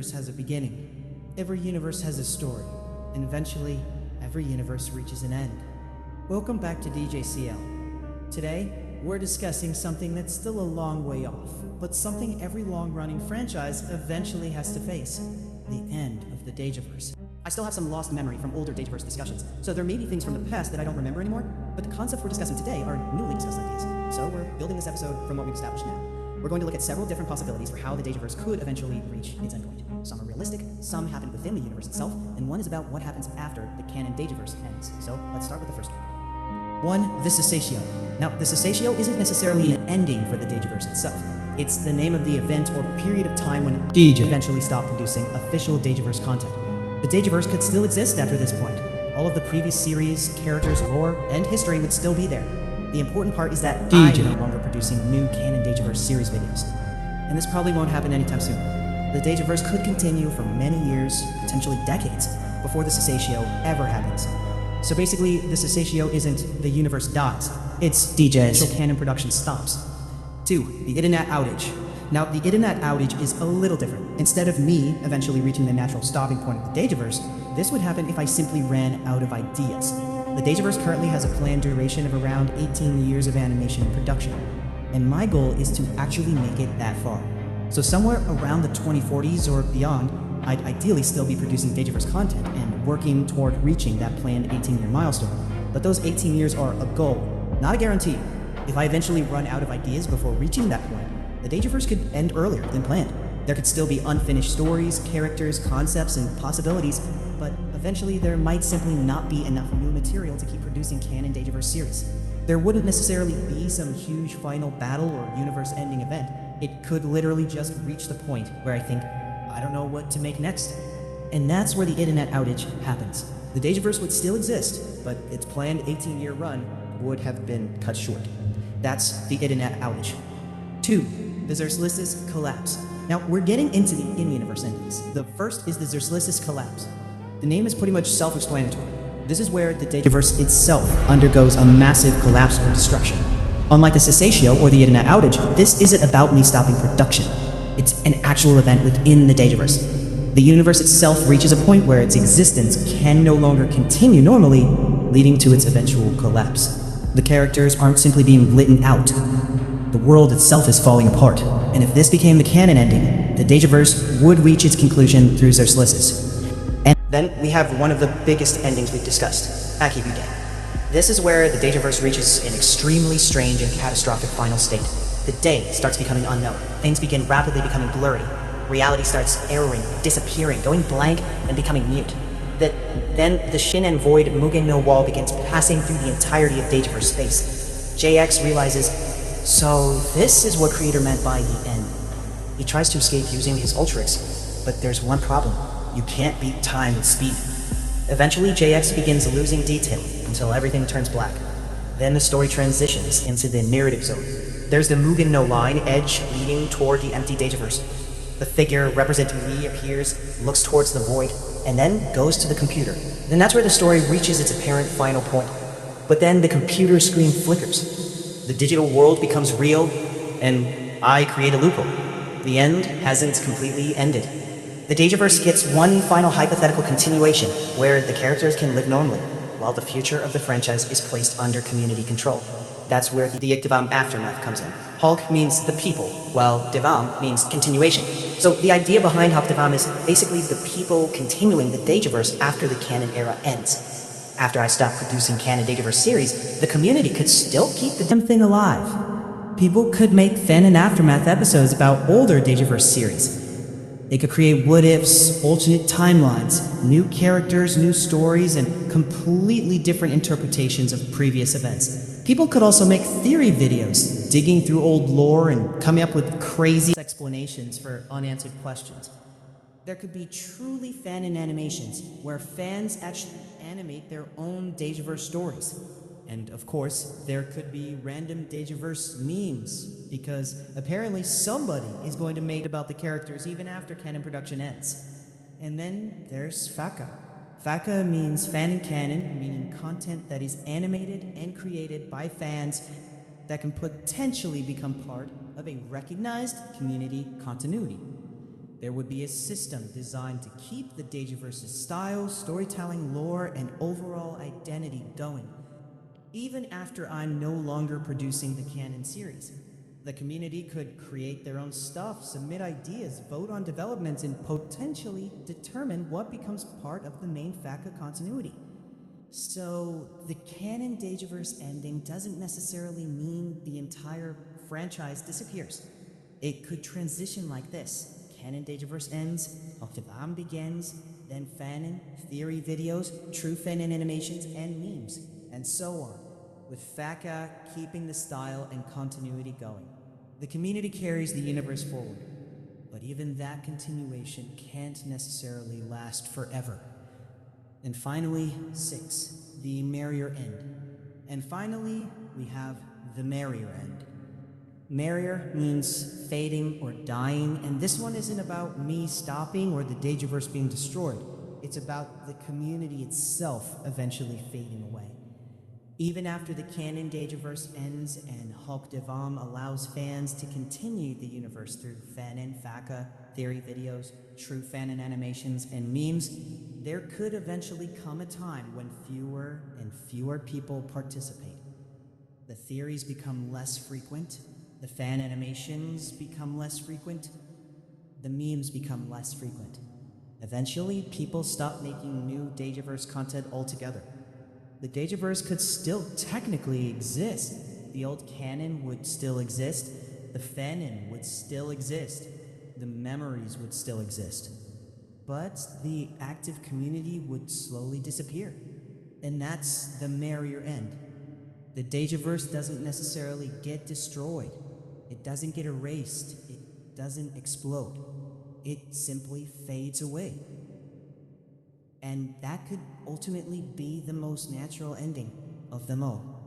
universe has a beginning. Every universe has a story. And eventually, every universe reaches an end. Welcome back to DJCL. Today, we're discussing something that's still a long way off, but something every long-running franchise eventually has to face. The end of the Dejaverse. I still have some lost memory from older Dejaverse discussions, so there may be things from the past that I don't remember anymore, but the concepts we're discussing today are newly discussed ideas. So we're building this episode from what we've established now. We're going to look at several different possibilities for how the Dejaverse could eventually reach its endpoint. Some are realistic, some happen within the universe itself, and one is about what happens after the canon Dejaverse ends. So let's start with the first one. 1. The Cessatio. Now, the Cessatio isn't necessarily an ending for the Dejaverse itself. It's the name of the event or period of time when DJ eventually stopped producing official Dejaverse content. The Dejaverse could still exist after this point. All of the previous series, characters, lore, and history would still be there. The important part is that I am no longer producing new canon Dejaverse series videos. And this probably won't happen anytime soon. The Dejaverse could continue for many years, potentially decades, before the Cessatio ever happens. So basically, the Cessatio isn't the universe dies, it's DJ's canon production stops. 2. The internet outage. Now, the internet outage is a little different. Instead of me eventually reaching the natural stopping point of the Dejaverse, this would happen if I simply ran out of ideas. The Dejaverse currently has a planned duration of around 18 years of animation and production, and my goal is to actually make it that far. So somewhere around the 2040s or beyond, I'd ideally still be producing Dejaverse content and working toward reaching that planned 18-year milestone. But those 18 years are a goal, not a guarantee. If I eventually run out of ideas before reaching that point, the Dejaverse could end earlier than planned. There could still be unfinished stories, characters, concepts, and possibilities, but eventually there might simply not be enough new material to keep producing canon Dejaverse series. There wouldn't necessarily be some huge final battle or universe-ending event. It could literally just reach the point where I think, I don't know what to make next. And that's where the internet outage happens. The Dejaverse would still exist, but its planned 18-year run would have been cut short. That's the internet outage. 2. The Zerslissus collapse. Now, we're getting into the in-universe endings. The first is the Zerslissus collapse. The name is pretty much self-explanatory. This is where the Dejaverse itself undergoes a massive collapse or destruction. Unlike the Cessatio or the internet outage, this isn't about me stopping production. It's an actual event within the Dejaverse. The universe itself reaches a point where its existence can no longer continue normally, leading to its eventual collapse. The characters aren't simply being written out. The world itself is falling apart, and if this became the canon ending, the Dejaverse would reach its conclusion through Zerslissus. And then we have one of the biggest endings we've discussed, Akibude. This is where the Dejaverse reaches an extremely strange and catastrophic final state. The day starts becoming unknown. Things begin rapidly becoming blurry. Reality starts erroring, disappearing, going blank, and becoming mute. Then the Shin and Void Mugen no Wall begins passing through the entirety of Dejaverse space. JX realizes, so this is what Creator meant by the end. He tries to escape using his Ultrix, but there's one problem. You can't beat time with speed. Eventually, JX begins losing detail until everything turns black. Then the story transitions into the narrative zone. There's the Mugen no line edge leading toward the empty Dejaverse. The figure representing me appears, looks towards the void, and then goes to the computer. Then that's where the story reaches its apparent final point. But then the computer screen flickers. The digital world becomes real, and I create a loophole. The end hasn't completely ended. The Dejaverse gets one final hypothetical continuation, where the characters can live normally, while the future of the franchise is placed under community control. That's where the Devam aftermath comes in. Hulk means the people, while Devam means continuation. So the idea behind Hulk Devam is basically the people continuing the Dejaverse after the canon era ends. After I stop producing canon Dejaverse series, the community could still keep the damn thing alive. People could make fan and aftermath episodes about older Dejaverse series. They could create what-ifs, alternate timelines, new characters, new stories, and completely different interpretations of previous events. People could also make theory videos, digging through old lore and coming up with crazy explanations for unanswered questions. There could be truly fan animations, where fans actually animate their own Dejaverse stories. And of course, there could be random Dejaverse memes, because apparently somebody is going to make about the characters even after canon production ends. And then there's Faka. Faka means fan and canon, meaning content that is animated and created by fans that can potentially become part of a recognized community continuity. There would be a system designed to keep the Dejaverse's style, storytelling, lore, and overall identity going, even after I'm no longer producing the canon series. The community could create their own stuff, submit ideas, vote on developments, and potentially determine what becomes part of the main FACA continuity. So, the canon Dejaverse ending doesn't necessarily mean the entire franchise disappears. It could transition like this. Canon Dejaverse ends, Octavam begins, then fanon, theory videos, true fanon animations, and memes, and so on, with FACA keeping the style and continuity going. The community carries the universe forward, but even that continuation can't necessarily last forever. And finally, 6, the merrier end. And finally, we have the merrier end. Merrier means fading or dying, and this one isn't about me stopping or the Dejaverse being destroyed. It's about the community itself eventually fading away. Even after the canon Dejaverse ends and Hulk Devam allows fans to continue the universe through fanon, FACA, theory videos, true fanon animations, and memes, there could eventually come a time when fewer and fewer people participate. The theories become less frequent, the fan animations become less frequent, the memes become less frequent. Eventually, people stop making new Dejaverse content altogether. The Dejaverse could still technically exist. The old canon would still exist, the fanon would still exist, the memories would still exist. But the active community would slowly disappear. And that's the merrier end. The Dejaverse doesn't necessarily get destroyed. It doesn't get erased. It doesn't explode. It simply fades away. And that could ultimately be the most natural ending of them all.